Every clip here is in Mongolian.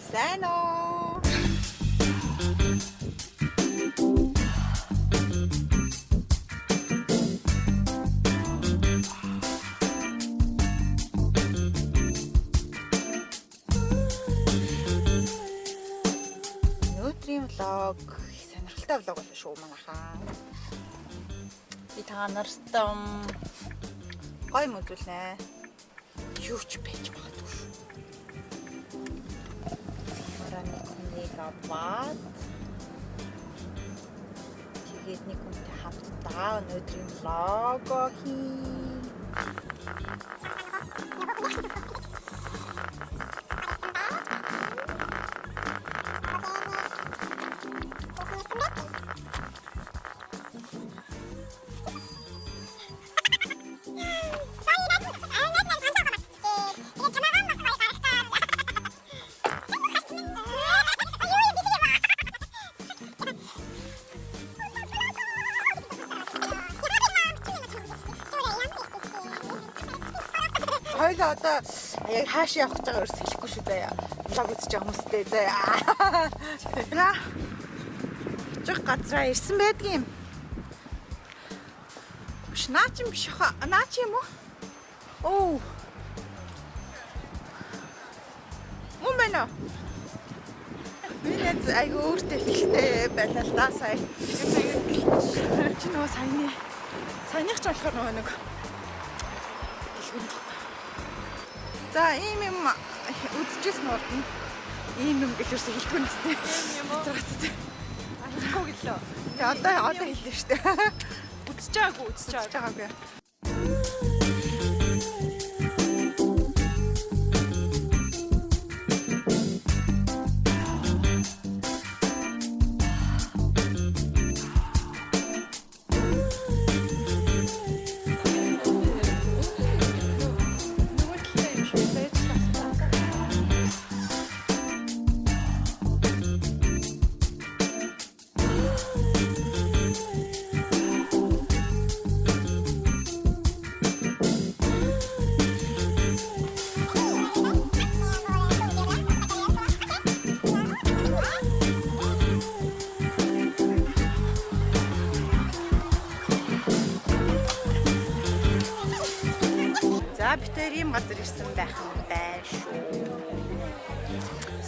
Сайн уу? Өнөөдрийн влог сонирхолтой влог болно шүү манайхаа. Би та нарт гоё юм үзүүлнэ. Юу ч байж магадгүй шүү. Нэг аваад тэгээд нэг хүнтэй хамтдаа өнөөдрийн влог хий. Хоёул одоо яг хааш явах гэж байгаа ерөөс хэлэхгүй шүү заяа. Влог үзэж байгаа хүмүүстэй заяа. Жиг газраа ирсэн байдгийн. Биш наа чи биш хаа. Наа чи юм уу? Оо. Мөн байна уу? Минь айгу өөртөө ихтэй байлаа л да сая. Чи нөгөө саяных ч болохоор нөгөө нэг за ийм юм үзчихсэн уу? Ийм юм гэлэрсэн хэлгүй настай. Ийм юм уу? Алахгүй гэлөө. Тэгээ одоо хэллээ шүү дээ. Үзэж байгаагүй. За битэр ийм газар ирсэн байх юм байна шүү.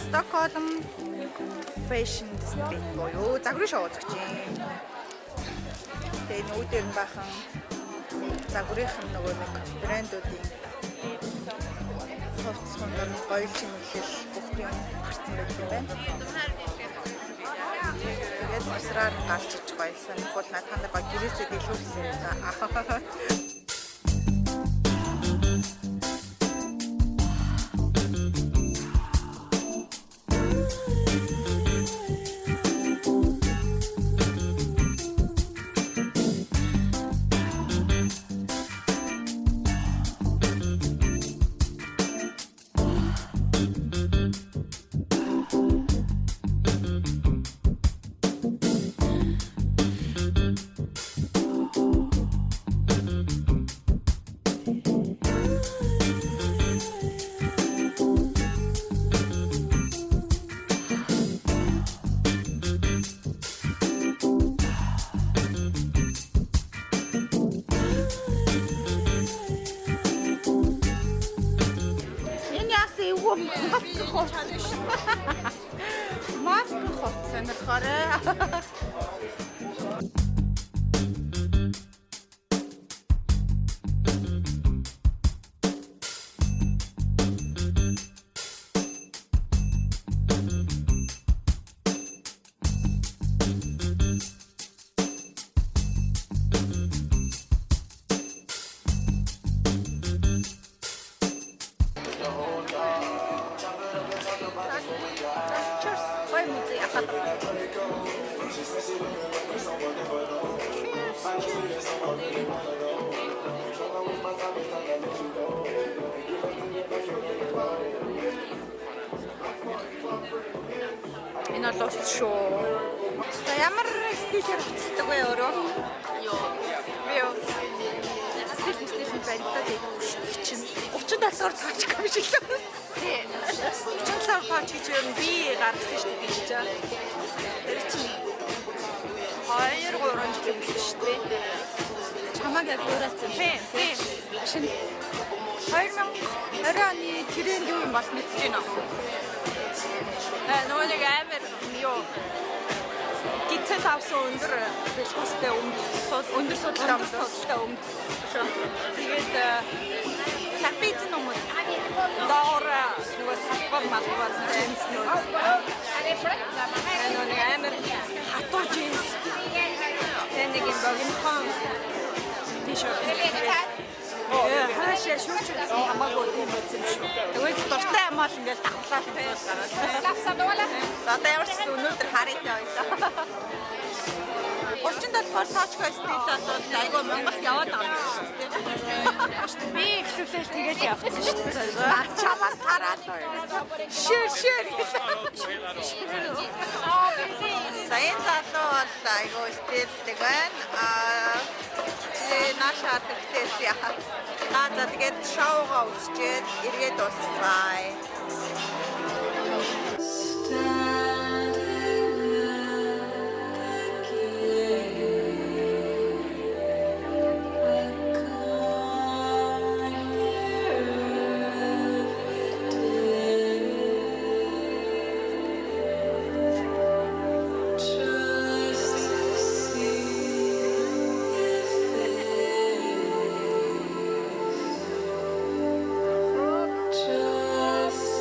Stockholm Fashion District буюу загварын шоу үзэж байна. Тэгээ нүүдээр нь бахан загварын нөгөө нэг брэндүүдийн хувцсгондор гоё чимэглэл бүх юм гарсан байдаг юм байна. Тэгээд засраар гарч иж гоё сонирхол надад гоё гэрээсээ дэлгүүрсэн. Маск хоцсон нөхөрөө. Энэ бол ус шүү. За ямар стикер авчихдаг вэ өөрөө? Йоо. Стикер байна даа тийм чинь. 30 доллар цаачих юм шиг л. Тий. Чангалаар паач гэж ер нь би гаргасан шүү дээ гэж чаа. Тэр чинь 2-3 жил биш шүү дээ. Чамаг яг дуурайсан. Тийм. Шинэ 2020 оны тренд юу юм бол мэдэж байна уу? Нөгөө нэг амар юу гитсэл авсан өндөр бэлгүүстэй өндөр судалтай өмд. Тэгээд лапиз нөмөд доор нөгөө салбар малбар джинс нөө. Нөгөө амар хатуу джинс. Тэнийг юм богинохон тишерт. Хаашаа шүүчүүд хамаагүй юм байсан шүү. Тэгвэл дуртай юм бол ингээл давхлаа гараад. За ямар ч өнөөдөр харъяа байлаа. 37-аар таачгүй стилээд бол айгүй Монгол яваад байгаа юм шүү дээ. Би ихсүүлэл тэгээд явчихсан шүү дээ. Чамаас хараад шир. Сайн залуу бол айгүй стилдэг байна. Наашаа тэгтээс яхаа. За тэгээд шоугаа үзчихэд эргээд уулзцгаая. Just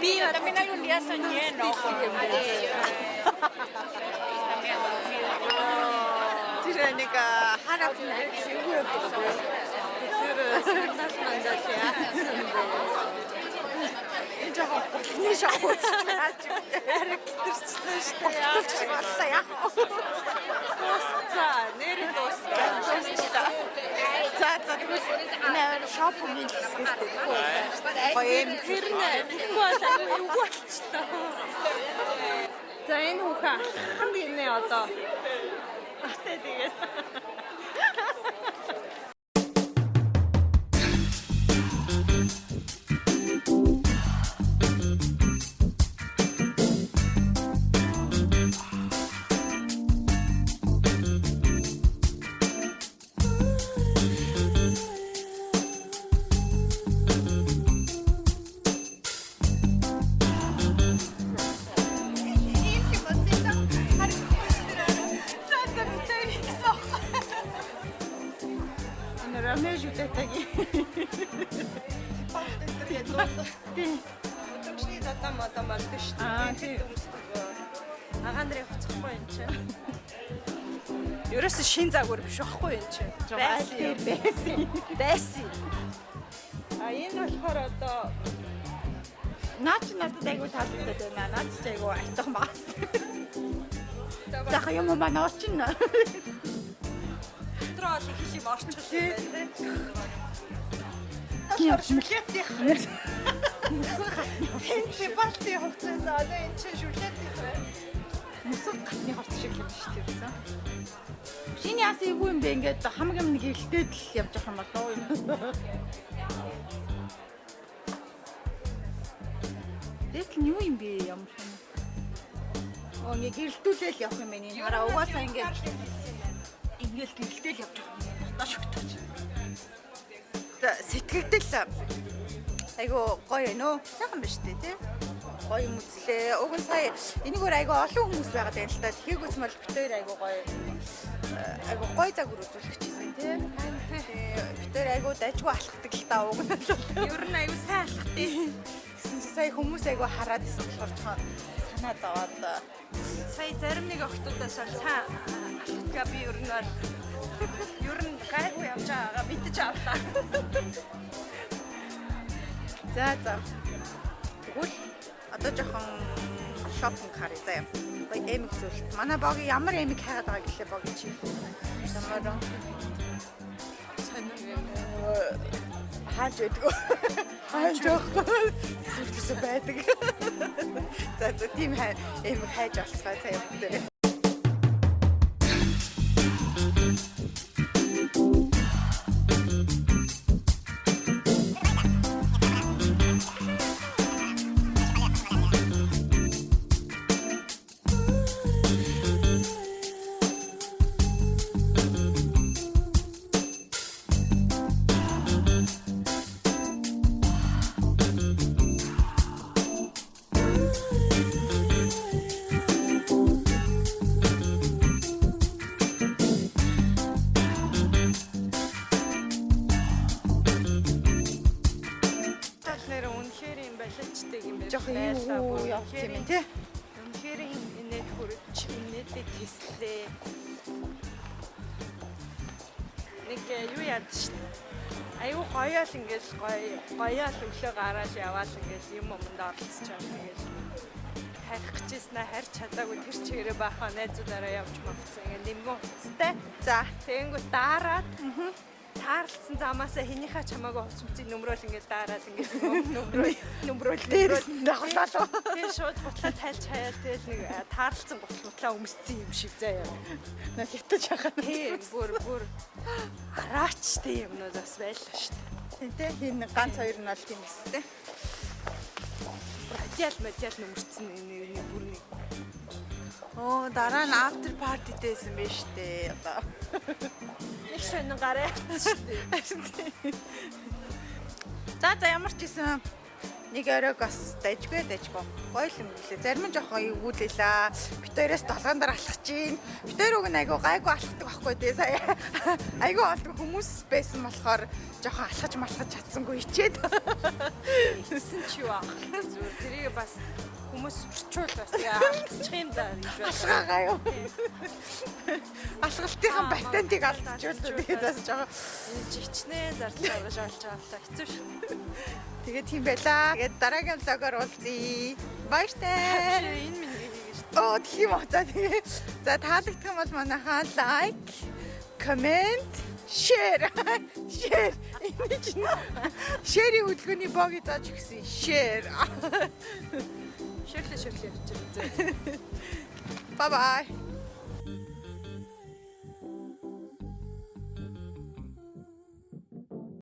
Би минь яасан нэ нөх юм бэ. Тэр нэг хараад нэг шингүү явдаг. Тэр санаас мандаж яасан бэ? Энэ жоо нэг шахууч яаж яриг гэрчлээ шүү дээ. Боллоо яах вэ? Дуусцаа, нэрээ дуусцаа. За тэгвэл энэ шопинг хийлгэстэй. Гоём тэр нэг болоо юу болчихлоо. За энэ хүүхэн алхах юм нэ одоо. Атаа тэгээд. Рамэж үтэтэги. Өчигний татамаа малтай шүү дээ. Агандрыг хуцахгүй юм чи. Ерөөсө шин загвар биш байхгүй юм чи. Байси. Энэ болохоор одоо наач надад айгу таалагдаад байна. Наач ч айгу айтах маас. Зах юм маань орчин. Трол их юм орчих тийм. Шүлээт юм. Энд чи балти хувцас одоо энэ чи шүлээт юм. Мусаг гатны хорц шиг юм шүү дээ. Шинэ яас ийг юм бэ ингээд хамаг юм нэг ихтэй л явж байгаа юм болоо юм. Дээл нь юу юм бэ ямар юм. Оо нэг гэрэлтүүлэл явах юм байна. Энэ хараа угаасаа ингээд гэрэлтэл явж байгаа юм. Баташ өгтөж. Сэтгэгдэл айгу гоё нөө. Сайхан байна шүү дээ тий. Гоё юм үзлээ. Уг нь сая энэгээр айгу олон хүмүүс байгаад байна л да. Тэгэхийг үзмэл битээр айгу гоё. Айгу гоё загвар үзүүлэх гэсэн тий. Битээр айгу дайггүй алхдаг л та уг нь л. Ер нь айгу сайн алхдаг. Гэсэн чи сая хүмүүс айгу хараад исэн болохоор жоохон санаа зовоод сая зарим нэг охтуудаас сайн алхдаг би ер нь гайгүй явж байгаа мэдэж авлаа. За. Тэгвэл одоо жоохон шопинг харъя заяа. Гоё эмэг зүйлт. Манай бог ямар эмэг хайгаад байгаа гэлээ бог чи. Самараа. Хааж өгдөг. Хааж өгөхгүй. Зүгтсэ байдаг. За тийм эмэг хайж олцгоо заяа бүгдээ. Юу явах юм те. Үнэхээр энэ хүрч инээдээ тэслээ. Нэг юу яад шүү дээ. Аюу гоёол ингээл гоёол өглөө гараад яваал ингээл юм юмд оролцож байгаа ингээл хайх гэжсэн харь чадаагүй тэр чигээрээ баахаа найзуудаараа явж мавцсан ингээл нэмгэн хуцтай. За тэгэнгүүт дараад таарлцсан замаасаа хинийхээ чамаагаа хувцмцыг нөмрөөл ингээл дараад ингээл нөмрөөл дагуулаа. Тэгээ шууд гутлаа тайлж хаяад тэгэл нэг таарлцсан гутлаа өмссөн юм шиг заяа. Наа хятаж байгаа. Тийм бүр араачтай юмнуудаас байлаа шүү дээ. Тийм тийм ганц хоёр нь аль тийм эстэй. Радиал нөмөрцөн энэ бүр нэг. Оо дараа нь after party дэсэн байж тээ одоо. Нэг шинэ гараа шүү дээ. За ямар ч гэсэн Нэг оройг бас дайжгүй. Гоё л юм гэлээ. Зарим нь жоохон эвгүүлээлээ. Бид хоёроос долоон дараа алхаж гин. Бид хоёр уг нь айгу гайгүй алхдаг байхгүй тий сая. Айгу олдго хүмүүс байсан болохоор жоохон алхаж малхаж чадсангүй ичээд. Хэлсэн чи юу аа. Зүгээр тэрийг бас хүмүүс сурчуул бас алдчих юм да гэж байна. Алхаагаа юу. Алхалтынхан батантыг алдчихвал тэгээд бас жоохон Жичнээ зарлаа олж байгаа л хэцүү шүү. тэгээд тийм байлаа. Тэгээд дараагийн влогоор уулзъя. Баяртай. Энэ минь хийгээ шүү. Оо тийм үү. За тэгээд за таалагдсан бол манайхаа лайк, коммент, share. Энэ чинь share-ийн хөдөлгөөний бог зааж өгсөн. Share. Ширлээ явчих. Bye bye.